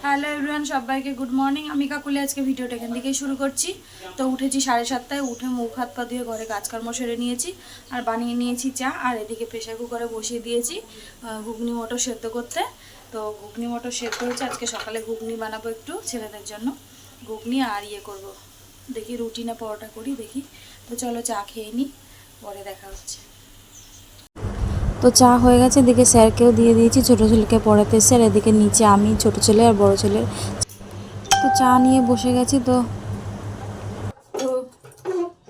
Hello everyone, সবাইকে good morning. আমি কাকুলি আজকে ভিডিওটা এখান থেকেই শুরু করছি। তো উঠেছি 7:30টায়, উঠে মুখ হাত পা ধুয়ে ঘরে কাজকর্ম সেরে নিয়েছি আর বানিয়ে নিয়েছি চা। আর এদিকে প্রেশার কুকারে বসিয়ে দিয়েছি ঘুগনি মটর সেদ্ধ করতে। তো ঘুগনি মটর সেদ্ধ হচ্ছে, আজকে সকালে ঘুগনি বানাবো একটু ছেলেদের জন্য। ঘুগনি আর করব, দেখি রুটি না পরোটা করি দেখি। তো চলো চা খেয়ে নিই, পরে দেখা হচ্ছে। তো চা হয়ে গেছে, এদিকে স্যারকেও দিয়ে দিয়েছি, ছোটো ছেলেকে পড়াতে এসে। আর এদিকে নিচে আমি, ছোটো ছেলে আর বড়ো ছেলে। তো চা নিয়ে বসে গেছি। তো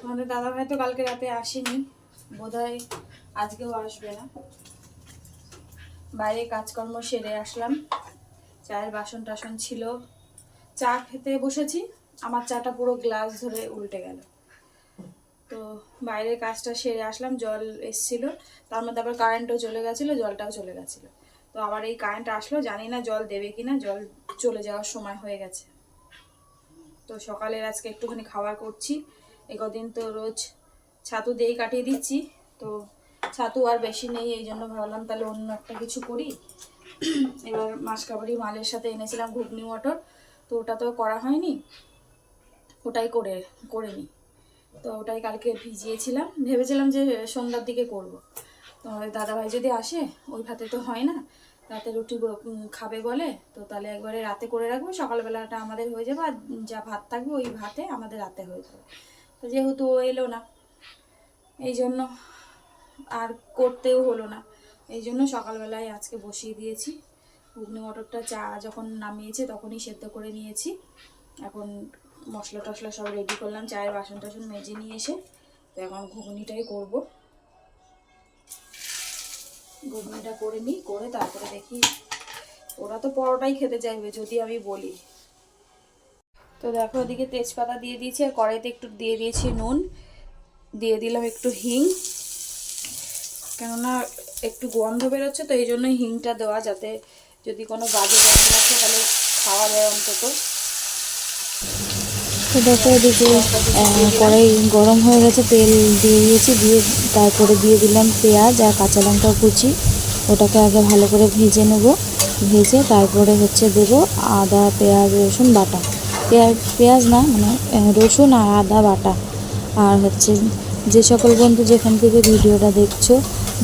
আমাদের দাদাভাই তো কালকে রাতে আসেনি, বোধহয় আজকেও আসবে না। বাইরে কাজকর্ম সেরে আসলাম, চায়ের বাসন টাসন ছিল, চা খেতে বসেছি, আমার চাটা পুরো গ্লাস ধরে উল্টে গেল। তো বাইরের কাজটা সেরে আসলাম, জল এসছিল, তার মধ্যে আবার কারেন্টও চলে গেছিলো, জলটাও চলে গেছিলো। তো আবার এই কারেন্ট আসলো, জানি না জল দেবে কিনা, জল চলে যাওয়ার সময় হয়ে গেছে। তো সকালের আজকে একটুখানি খাবার করছি, এই কদিন তো রোজ ছাতু দিয়েই কাটিয়ে দিচ্ছি। তো ছাতু আর বেশি নেই, এই জন্য ভাবলাম তাহলে অন্য একটা কিছু করি। এবার মাসকাবাড়ি মালের সাথে এনেছিলাম ঘুগনি মটর, তো ওটা তো করা হয়নি, ওটাই করে নিই। তো ওটাই কালকে ভিজিয়েছিলাম, ভেবেছিলাম যে সন্ধ্যার দিকে করব। তো আমাদের দাদাভাই যদি আসে, ওই ভাতে তো হয় না, রাতে রুটি খাবে বলে, তো তাহলে একবারে রাতে করে রাখবো, সকালবেলাটা আমাদের হয়ে যাবে, আর যা ভাত থাকবে ওই ভাতে আমাদের রাতে হয়ে যাবে। তো যেহেতু ও এলো না, এই জন্য আর করতেও হলো না, এই জন্য সকালবেলায় আজকে বসিয়ে দিয়েছি। ঘুগনি মটরটা চা যখন নামিয়েছে তখনই সেদ্ধ করে নিয়েছি। এখন মশলা টশলা সব রেডি করলাম, চায়ের বাসন টাসন মেজে নিয়ে এসে। তো এখন ঘুগনিটাই করব, ঘুগনিটা করে নিই, করে তারপরে দেখি। ওরা তো পরোটাই খেতে চাইবে যদি আমি বলি। তো দেখো ওদিকে তেজপাতা দিয়ে দিয়েছি, আর কড়াইতে একটু দিয়ে দিয়েছি নুন, দিয়ে দিলাম একটু হিং, কেননা একটু গন্ধ বেরোচ্ছে, তো এই জন্য হিংটা দেওয়া, যাতে যদি কোনো বাজে গন্ধ আছে তাহলে খাওয়া যায় অন্তত। তো দেখো এদিকে কড়াই গরম হয়ে গেছে, তেল দিয়ে দিয়েছি, দিয়ে তারপরে দিয়ে দিলাম পেঁয়াজ আর কাঁচা লঙ্কা কুচি। ওটাকে আগে ভালো করে ভেজে নেব, ভেজে তারপরে দেবো আদা পেঁয়াজ রসুন বাটা। পেঁয়াজ না, মানে রসুন আর আদা বাটা। আর যে সকল বন্ধু যেখান থেকে ভিডিওটা দেখছো,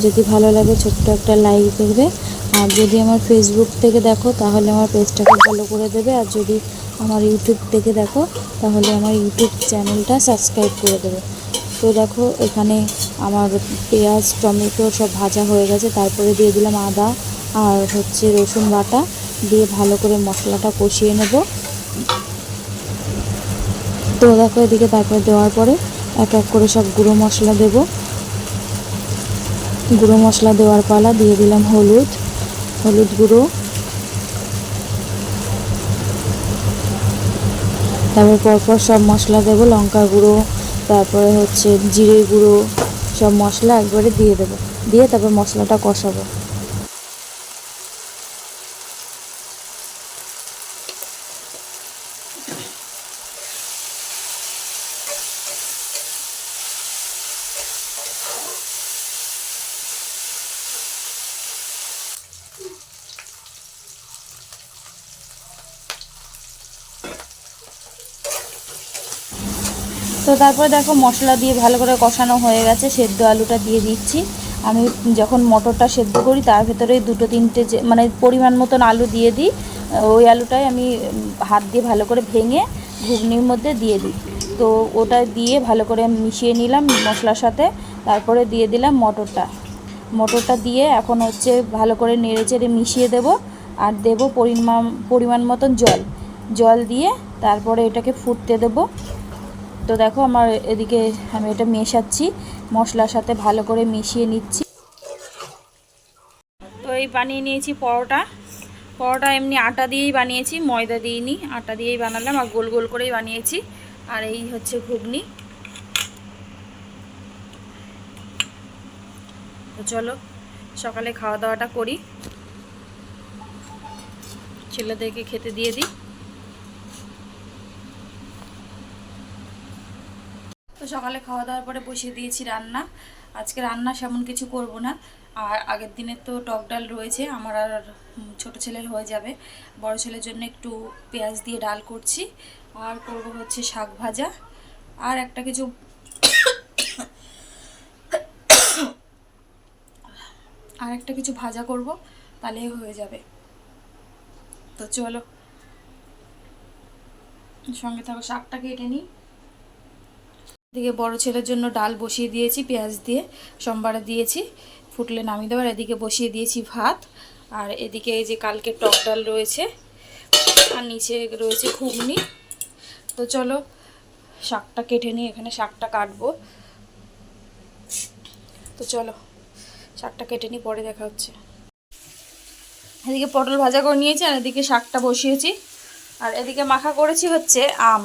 যদি ভালো লাগে ছোট্ট একটা লাইক দেবে। আর যদি আমার ফেসবুক থেকে দেখো তাহলে আমার পেজটাকে ফলো করে দেবে, আর যদি আমার ইউটিউব থেকে দেখো তাহলে আমার ইউটিউব চ্যানেলটা সাবস্ক্রাইব করে দেবে। তো দেখো এখানে আমার পেঁয়াজ টমেটো সব ভাজা হয়ে গেছে, তারপরে দিয়ে দিলাম আদা আর রসুন বাটা, দিয়ে ভালো করে মশলাটা কষিয়ে নেব। তো দেখো এদিকে তারপরে দেওয়ার পরে এক এক করে সব গুঁড়ো মশলা দেব। গুঁড়ো মশলা দেওয়ার পালা, দিয়ে দিলাম হলুদ গুঁড়ো, তারপর পরপর সব মশলা দেবো, লঙ্কা গুঁড়ো, তারপরে জিরে গুঁড়ো, সব মশলা একবারে দিয়ে দেবো, দিয়ে তারপর মশলাটা কষাবো। তো তারপরে দেখো মশলা দিয়ে ভালো করে কষানো হয়ে গেছে, সেদ্ধ আলুটা দিয়ে দিচ্ছি। আমি যখন মটরটা সেদ্ধ করি তার ভেতরে দুটো তিনটে মানে পরিমাণ মতন আলু দিয়ে দিই, ওই আলুটাই আমি হাত দিয়ে ভালো করে ভেঙে ঘুগনির মধ্যে দিয়ে দিই। তো ওটা দিয়ে ভালো করে মিশিয়ে নিলাম মশলার সাথে, তারপরে দিয়ে দিলাম মটরটা দিয়ে এখন ভালো করে নেড়ে চেড়ে মিশিয়ে দেব। আর দেব পরিমাণ মতন জল দিয়ে তারপরে এটাকে ফুটতে দেব। তো দেখো আমার এদিকে আমি এটা মেশাচ্ছি, মশলার সাথে ভালো করে মিশিয়ে নিচ্ছি। তো এই বানিয়ে নিয়েছি পরোটা এমনি আটা দিয়েই বানিয়েছি, ময়দা দিইনি, আটা দিয়েই বানালাম, আর গোল গোল করেই বানিয়েছি। আর এই ঘুগনি। তো চলো সকালে খাওয়া দাওয়াটা করি, ছেলেদেরকে খেতে দিয়ে দিই। তো সকালে খাওয়া দাওয়ার পরে বসিয়ে দিয়েছি রান্না। আজকে রান্না সেমন কিছু করব না, আর আগের দিনের তো টক ডাল রয়েছে, আমার আর ছোট ছেলের হয়ে যাবে। বড় ছেলের জন্য একটু পেঁয়াজ দিয়ে ডাল করছি, আর করব হচ্ছে শাক ভাজা, আর একটা কিছু ভাজা করব, তাহলেই হয়ে যাবে। তো চলো সঙ্গে থাকো, শাকটা কেটে নিই। এদিকে বড় ছেলের জন্য ডাল বসিয়ে দিয়েছি পেঁয়াজ দিয়ে, সোমবারে দিয়েছি, ফুটলে নামিয়ে দেওয়ার। এদিকে বসিয়ে দিয়েছি ভাত, আর এদিকে এই যে কালকে টক ডাল রয়েছে, আর নিচে রয়েছে ঘুগনি। তো চলো শাকটা কেটে নিই, এখানে শাকটা কাটবো। তো চলো শাকটা কেটে নিই, পরে দেখা হচ্ছে। এদিকে পটল ভাজা করে নিয়েছি, আর এদিকে শাকটা বসিয়েছি, আর এদিকে মাখা করেছি হচ্ছে আম।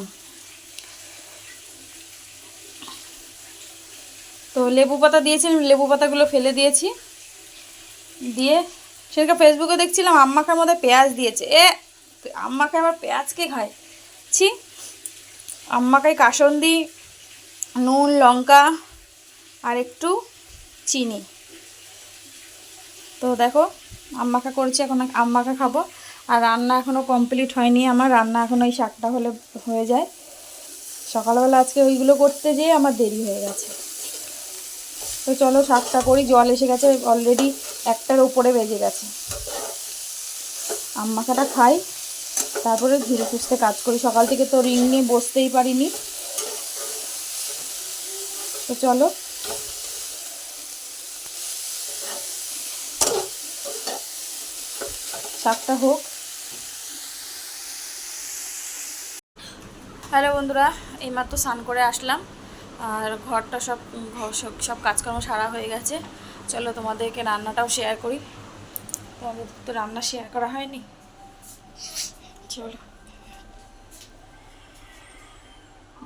তো লেবু পাতা দিয়েছিলাম, লেবু পাতাগুলো ফেলে দিয়েছি। দিয়ে সেদিকে ফেসবুকে দেখছিলাম আম মাখার মধ্যে পেঁয়াজ দিয়েছে। আম মাখায় আবার পেঁয়াজ কে খায়? ছি। আম মাখায় কাসন্দি, নুন, লঙ্কা আর একটু চিনি। তো দেখো আম মাখা করেছি, এখন আম মাখা খাবো। আর রান্না এখনও কমপ্লিট হয়নি আমার, রান্না এখন ওই শাকটা হলে হয়ে যায়। সকালবেলা আজকে ওইগুলো করতে যেয়ে আমার দেরি হয়ে গেছে। তো চলো শাকটা করি, জল এসে গেছে অলরেডি, 1টার উপরে বেজে গেছে। আম মাখাটা খাই, তারপরে ধীরে সুস্থে কাজ করি। সকাল থেকে তো রিং নিয়ে বসতেই পারিনি। তো চলো শাকটা হোক। হ্যালো বন্ধুরা, এইমাত্র স্নান করে আসলাম, আর ঘরটা সব কাজকর্ম সারা হয়ে গেছে। চলো তোমাদেরকে রান্নাটাও শেয়ার করি, তোমাদের তো রান্না শেয়ার করা হয়নি। চলো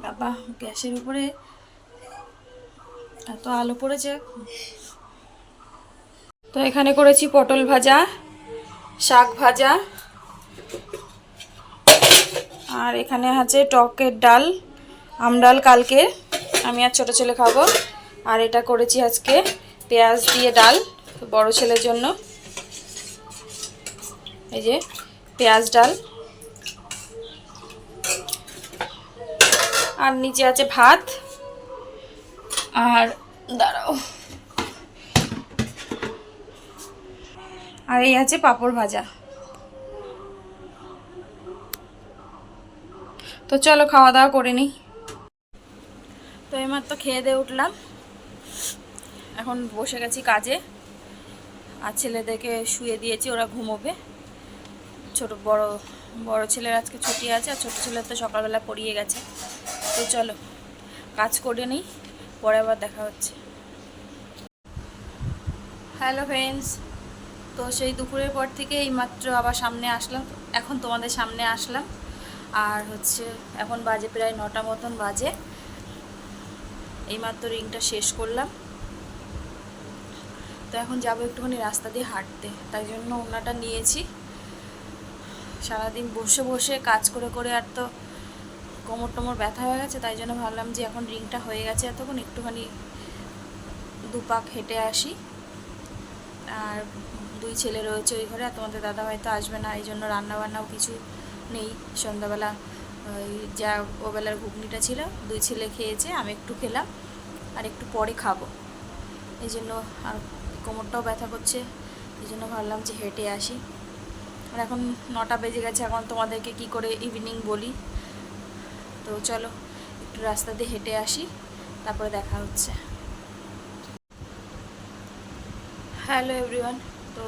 বাবা, গ্যাসের উপরে এত আলো পড়েছে। তো এখানে করেছি পটল ভাজা, শাক ভাজা, আর এখানে আছে টকের ডাল, আমডাল কালকে আমি আর ছোটো ছেলে খাবো। আর এটা করেছি আজকে পেঁয়াজ দিয়ে ডাল বড় ছেলের জন্য, এই যে পেঁয়াজ ডাল। আর নিচে আছে ভাত, আর দাঁড়াও, আর এই আছে পাঁপড় ভাজা। তো চলো খাওয়া দাওয়া করে নিই। তো এইমাত্র খেয়ে দিয়ে উঠলাম, এখন বসে গেছি কাজে, আর ছেলেদেরকে শুয়ে দিয়েছি, ওরা ঘুমোবে। বড় ছেলের আজকে ছুটি আছে, আর ছোটো ছেলের তো সকালবেলা পড়িয়ে গেছে। তো চলো কাজ করে নিই, পরে আবার দেখা হচ্ছে। হ্যালো ফ্রেন্ডস, তো সেই দুপুরের পর থেকে এইমাত্র আবার সামনে আসলাম, এখন তোমাদের সামনে আসলাম। আর হচ্ছে এখন বাজে প্রায় 9টা মতন বাজে। এইমাত্র রিংটা শেষ করলাম। তো এখন যাবো একটুখানি রাস্তা দিয়ে হাঁটতে, তাই জন্য ওনাটা নিয়েছি। সারাদিন বসে বসে কাজ করে করে আর তো কোমর টোমর ব্যথা হয়ে গেছে, তাই জন্য ভাবলাম যে এখন রিংটা হয়ে গেছে এতক্ষণ, একটুখানি দুপাক হেঁটে আসি। আর 2 ছেলে রয়েছে ওই ঘরে, আর তোমাদের দাদা হয়তো আসবে না, এই জন্য রান্নাবান্নাও কিছু নেই। সন্ধ্যাবেলা ওই যা ওবেলার ঘুগনিটা ছিল 2 ছেলে খেয়েছে, আমি একটু খেলাম, আর একটু পরে খাবো। এই জন্য আর কোমরটাও ব্যথা করছে, এই জন্য ভাবলাম যে হেঁটে আসি। আর এখন 9টা বেজে গেছে, এখন তোমাদেরকে কি করে ইভিনিং বলি। তো চলো একটু রাস্তা দিয়ে হেঁটে আসি, তারপরে দেখা হচ্ছে। হ্যালো এভরিওয়ান, তো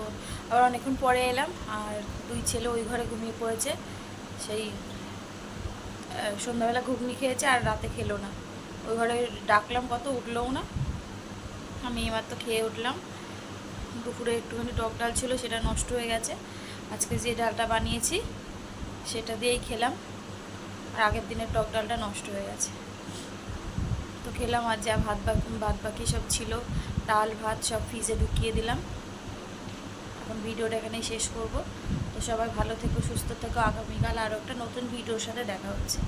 আবার অনেকক্ষণ পরে এলাম, আর 2 ছেলে ওই ঘরে ঘুমিয়ে পড়েছে। সেই সন্ধ্যাবেলা ঘুগনি খেয়েছে, আর রাতে খেলো না। ওই ঘরে ডাকলাম কত, উঠলোও না। আমি এইমাত্র খেয়ে উঠলাম। দুপুরে একটুখানি টক ডাল ছিল, সেটা নষ্ট হয়ে গেছে। আজকে যে ডালটা বানিয়েছি সেটা দিয়েই খেলাম, আর আগের দিনের টক ডালটা নষ্ট হয়ে গেছে। তো খেলাম, আর যা ভাত বাকি সব ছিল, ডাল ভাত সব ফ্রিজে ঢুকিয়ে দিলাম। এখন ভিডিওটা এখানেই শেষ করব। তো সবাই ভালো থেকো, সুস্থ থেকো। আগামীকাল আরও একটা নতুন ভিডিওর সাথে দেখা হচ্ছে।